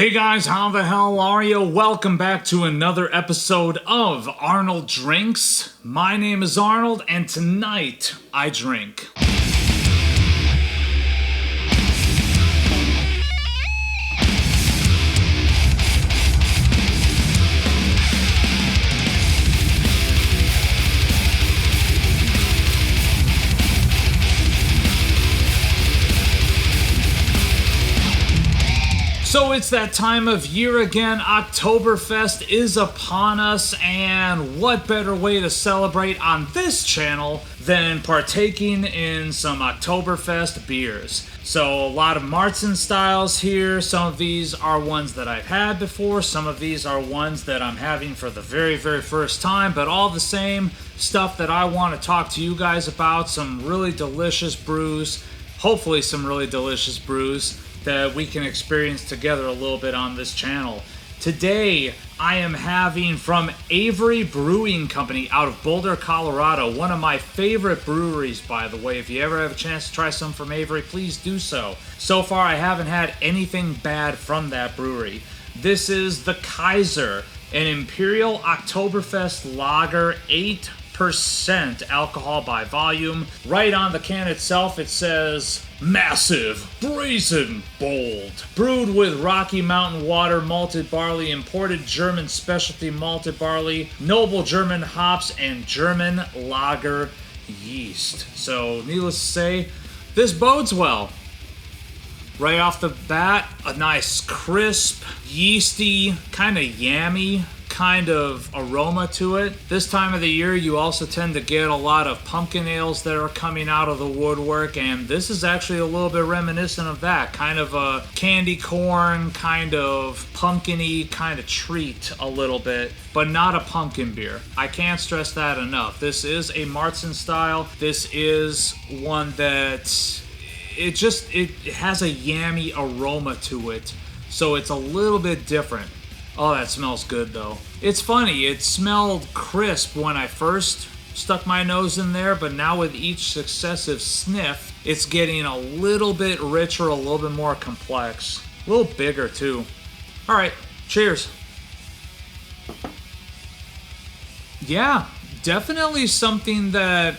Hey guys, how the hell are you? Welcome back to another episode of Arnold Drinks. My name is Arnold, and tonight I drink. So it's that time of year again. Oktoberfest is upon us, and what better way to celebrate on this channel than partaking in some Oktoberfest beers. So a lot of Marzen styles here. Some of these are ones that I've had before. Some of these are ones that I'm having for the very first time, but all the same stuff that I want to talk to you guys about. Some really delicious brews, hopefully some really delicious brews that we can experience together a little bit on this channel. Today, I am having from Avery Brewing Company out of Boulder, Colorado. One of my favorite breweries, by the way. If you ever have a chance to try some from Avery, please do so. So far, I haven't had anything bad from that brewery. This is the Kaiser, an Imperial Oktoberfest Lager, 8% alcohol by volume. Right on the can itself, it says massive, brazen, bold. Brewed with Rocky Mountain water, malted barley, imported German specialty malted barley, noble German hops, and German lager yeast. So, needless to say, this bodes well. Right off the bat, a nice crisp, yeasty, kind of yammy kind of aroma to it. This time of the year, you also tend to get a lot of pumpkin ales that are coming out of the woodwork, and this is actually a little bit reminiscent of that. Kind of a candy corn, kind of pumpkin-y kind of treat a little bit, but not a pumpkin beer. I can't stress that enough. This is a Marzen style. This is one that it has a yammy aroma to it, so it's a little bit different. Oh, that smells good though. It's funny, it smelled crisp when I first stuck my nose in there, but now with each successive sniff, it's getting a little bit richer, a little bit more complex. A little bigger too. Alright, cheers. Yeah, definitely something that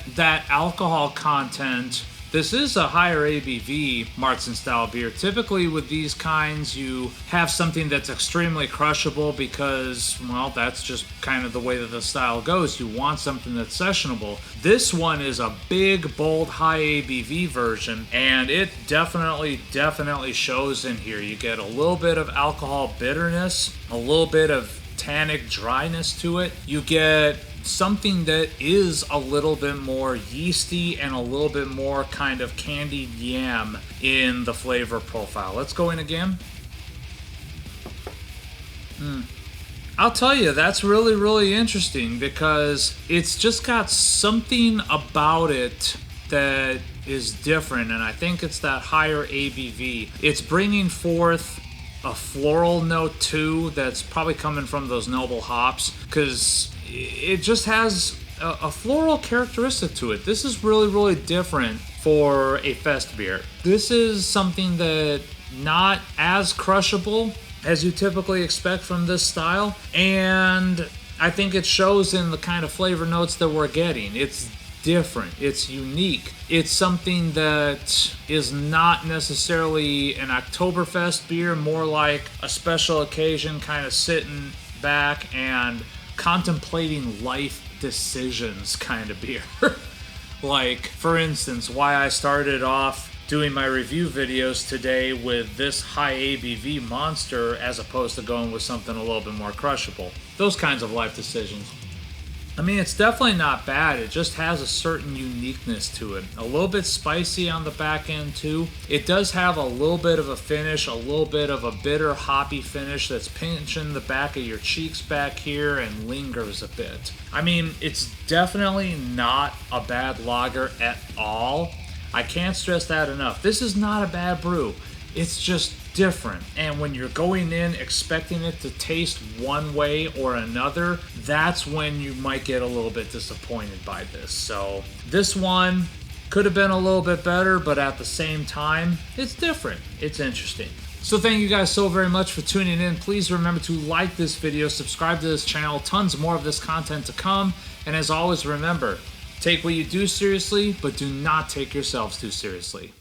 alcohol content. This is a higher ABV Marzen style beer. Typically with these kinds, you have something that's extremely crushable because, well, that's just kind of the way that the style goes. You want something that's sessionable. This one is a big, bold, high ABV version, and it definitely shows in here. You get a little bit of alcohol bitterness, a little bit of tannic dryness to it. You get something that is a little bit more yeasty and a little bit more kind of candied yam in the flavor profile. Let's go in again. I'll tell you, that's really interesting because it's just got something about it that is different, and I think it's that higher ABV. It's bringing forth a floral note too that's probably coming from those noble hops, because it just has a floral characteristic to it. This is really different for a fest beer. This is something that not as crushable as you typically expect from this style, and I think it shows in the kind of flavor notes that we're getting. It's different, it's unique, it's something that is not necessarily an Oktoberfest beer, more like a special occasion kind of sitting back and contemplating life decisions kind of beer. Like, for instance, why I started off doing my review videos today with this high ABV monster as opposed to going with something a little bit more crushable. Those kinds of life decisions. I mean, it's definitely not bad. It just has a certain uniqueness to it. A little bit spicy on the back end too. It does have a little bit of a finish, a little bit of a bitter hoppy finish that's pinching the back of your cheeks back here and lingers a bit. I mean, it's definitely not a bad lager at all. I can't stress that enough. This is not a bad brew. It's just different, and when you're going in expecting it to taste one way or another, that's when you might get a little bit disappointed by this. So this one could have been a little bit better, but at the same time, it's different. It's interesting. So thank you guys so very much for tuning in. Please remember to like this video, subscribe to this channel, tons more of this content to come. And as always, remember, take what you do seriously, but do not take yourselves too seriously.